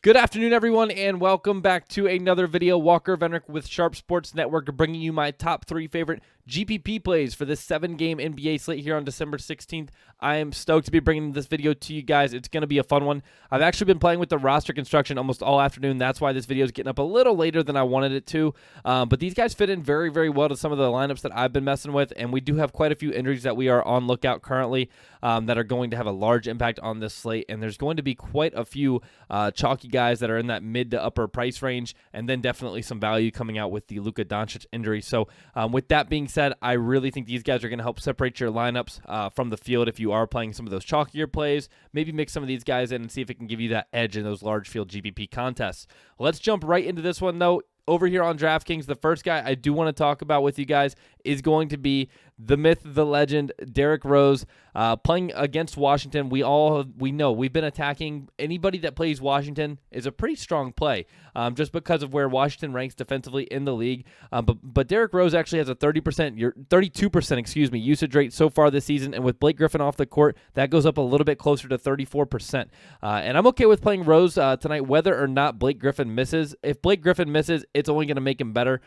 Good afternoon, everyone, and welcome back to another video. Walker Venrick with Sharp Sports Network bringing you my top 3 favorite GPP plays for this 7-game NBA slate here on December 16th. I am stoked to be bringing this video to you guys. It's going to be a fun one. I've actually been playing with the roster construction almost all afternoon. That's why this video is getting up a little later than I wanted it to. But these guys fit in very, very well to some of the lineups that I've been messing with, and we do have quite a few injuries that we are on lookout currently that are going to have a large impact on this slate, and there's going to be quite a few chalky guys that are in that mid to upper price range, and then definitely some value coming out with the Luka Doncic injury. So with that being said, I really think these guys are going to help separate your lineups from the field if you are playing some of those chalkier plays. Maybe mix some of these guys in and see if it can give you that edge in those large field GPP contests. Let's jump right into this one, though. Over here on DraftKings, the first guy I do want to talk about with you guys is going to be the myth, the legend, Derrick Rose, playing against Washington. We know we've been attacking anybody that plays Washington is a pretty strong play, just because of where Washington ranks defensively in the league. But Derrick Rose actually has a 32% usage rate so far this season, and with Blake Griffin off the court, that goes up a little bit closer to 34%. And I'm okay with playing Rose tonight, whether or not Blake Griffin misses. If Blake Griffin misses, it's only going to make him better.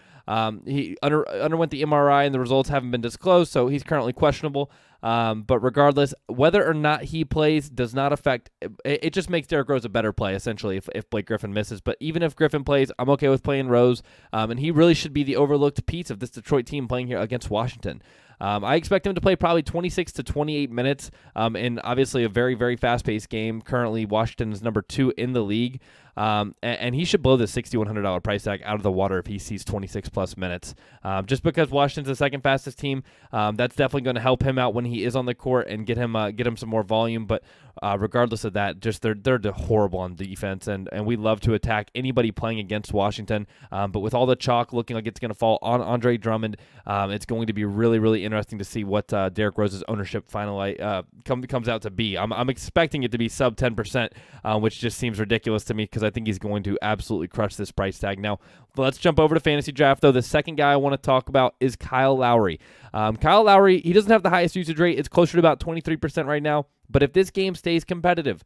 He underwent the MRI, and the results haven't been disclosed, so he's currently questionable. But regardless, whether or not he plays does not affect. It just makes Derrick Rose a better play, essentially, if Blake Griffin misses. But even if Griffin plays, I'm okay with playing Rose. And he really should be the overlooked piece of this Detroit team playing here against Washington. I expect him to play probably 26 to 28 minutes in obviously a very, very fast-paced game. Currently, Washington is number 2 in the league. And he should blow the $6,100 price tag out of the water if he sees 26-plus minutes. Just because Washington's the second fastest team, that's definitely going to help him out when he is on the court and get him some more volume. But regardless of that, just they're horrible on defense, and we love to attack anybody playing against Washington. But with all the chalk looking like it's going to fall on Andre Drummond, it's going to be really, really interesting to see what Derrick Rose's ownership finally comes out to be. I'm expecting it to be sub 10%, which just seems ridiculous to me because I think he's going to absolutely crush this price tag. Now, let's jump over to FantasyDraft, though. The second guy I want to talk about is Kyle Lowry. Kyle Lowry, he doesn't have the highest usage rate. It's closer to about 23% right now. But if this game stays competitive,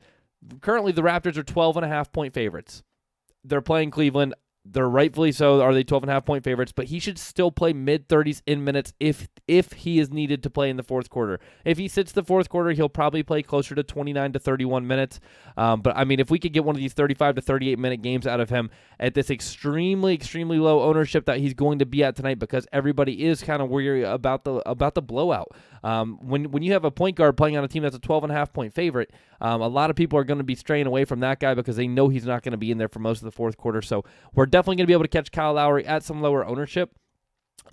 currently the Raptors are 12.5-point favorites. They're playing Cleveland. They're rightfully so. Are they 12.5-point favorites? But he should still play mid-30s in minutes if he is needed to play in the fourth quarter. If he sits the fourth quarter, he'll probably play closer to 29 to 31 minutes. But, I mean, if we could get one of these 35 to 38-minute games out of him at this extremely, extremely low ownership that he's going to be at tonight, because everybody is kind of worried about the blowout. When you have a point guard playing on a team that's a 12.5-point favorite, a lot of people are going to be straying away from that guy because they know he's not going to be in there for most of the fourth quarter. So we're definitely going to be able to catch Kyle Lowry at some lower ownership.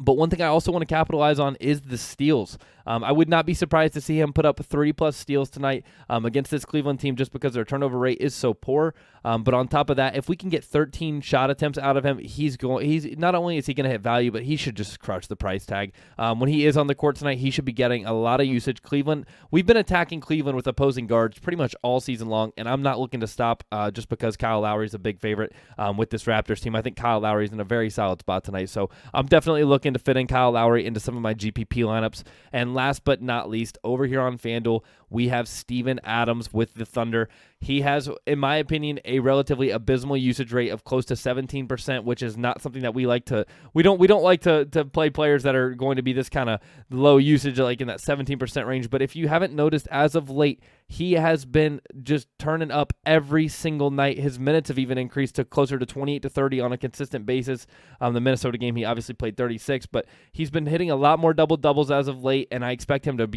But one thing I also want to capitalize on is the steals. I would not be surprised to see him put up 30-plus steals tonight against this Cleveland team just because their turnover rate is so poor. But on top of that, if we can get 13 shot attempts out of him, he's not only is he going to hit value, but he should just crush the price tag. When he is on the court tonight, he should be getting a lot of usage. Cleveland, we've been attacking Cleveland with opposing guards pretty much all season long, and I'm not looking to stop just because Kyle Lowry is a big favorite with this Raptors team. I think Kyle Lowry is in a very solid spot tonight, so I'm definitely looking to fit in Kyle Lowry into some of my GPP lineups. And last but not least, over here on FanDuel, we have Steven Adams with the Thunder. He has, in my opinion, a relatively abysmal usage rate of close to 17%, which is not something that we like to. We don't like to play players that are going to be this kind of low usage, like in that 17% range. But if you haven't noticed, as of late, he has been just turning up every single night. His minutes have even increased to closer to 28 to 30 on a consistent basis. The Minnesota game, he obviously played 36, but he's been hitting a lot more double-doubles as of late, and I expect him to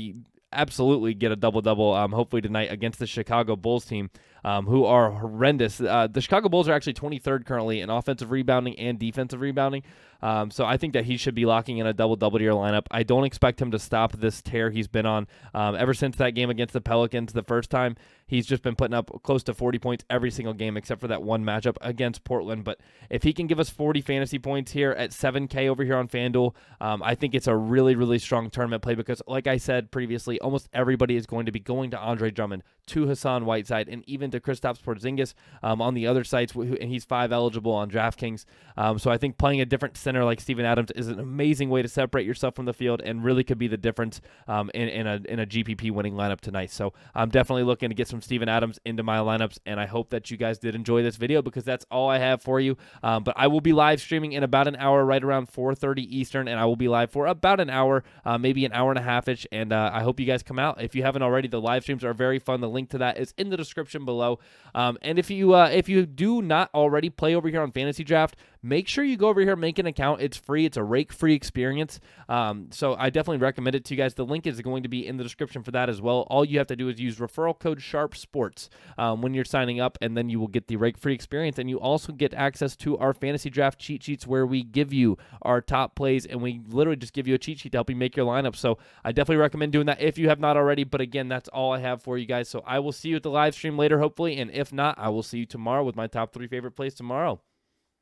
absolutely get a double-double hopefully tonight against the Chicago Bulls team, who are horrendous. The Chicago Bulls are actually 23rd currently in offensive rebounding and defensive rebounding. So I think that he should be locking in a double-double to your lineup. I don't expect him to stop this tear he's been on ever since that game against the Pelicans the first time. He's just been putting up close to 40 points every single game except for that one matchup against Portland. But if he can give us 40 fantasy points here at 7K over here on FanDuel, I think it's a really, really strong tournament play because, like I said previously, almost everybody is going to be going to Andre Drummond, to Hassan Whiteside, and even to Kristaps Porzingis on the other sites, and he's 5 eligible on DraftKings. So I think playing a different center like Steven Adams is an amazing way to separate yourself from the field and really could be the difference in a GPP winning lineup tonight. So I'm definitely looking to get some some Steven Adams into my lineups, and I hope that you guys did enjoy this video because that's all I have for you. But I will be live streaming in about an hour, right around 4:30 Eastern, and I will be live for about an hour, maybe an hour and a half-ish, and I hope you guys come out. If you haven't already, the live streams are very fun. The link to that is in the description below. And if you do not already play over here on Fantasy Draft, make sure you go over here, make an account. It's free. It's a rake-free experience. So I definitely recommend it to you guys. The link is going to be in the description for that as well. All you have to do is use referral code SharpSports when you're signing up, and then you will get the rake-free experience. And you also get access to our Fantasy Draft cheat sheets where we give you our top plays, and we literally just give you a cheat sheet to help you make your lineup. So I definitely recommend doing that if you have not already. But again, that's all I have for you guys. So I will see you at the live stream later, hopefully. And if not, I will see you tomorrow with my top 3 favorite plays tomorrow.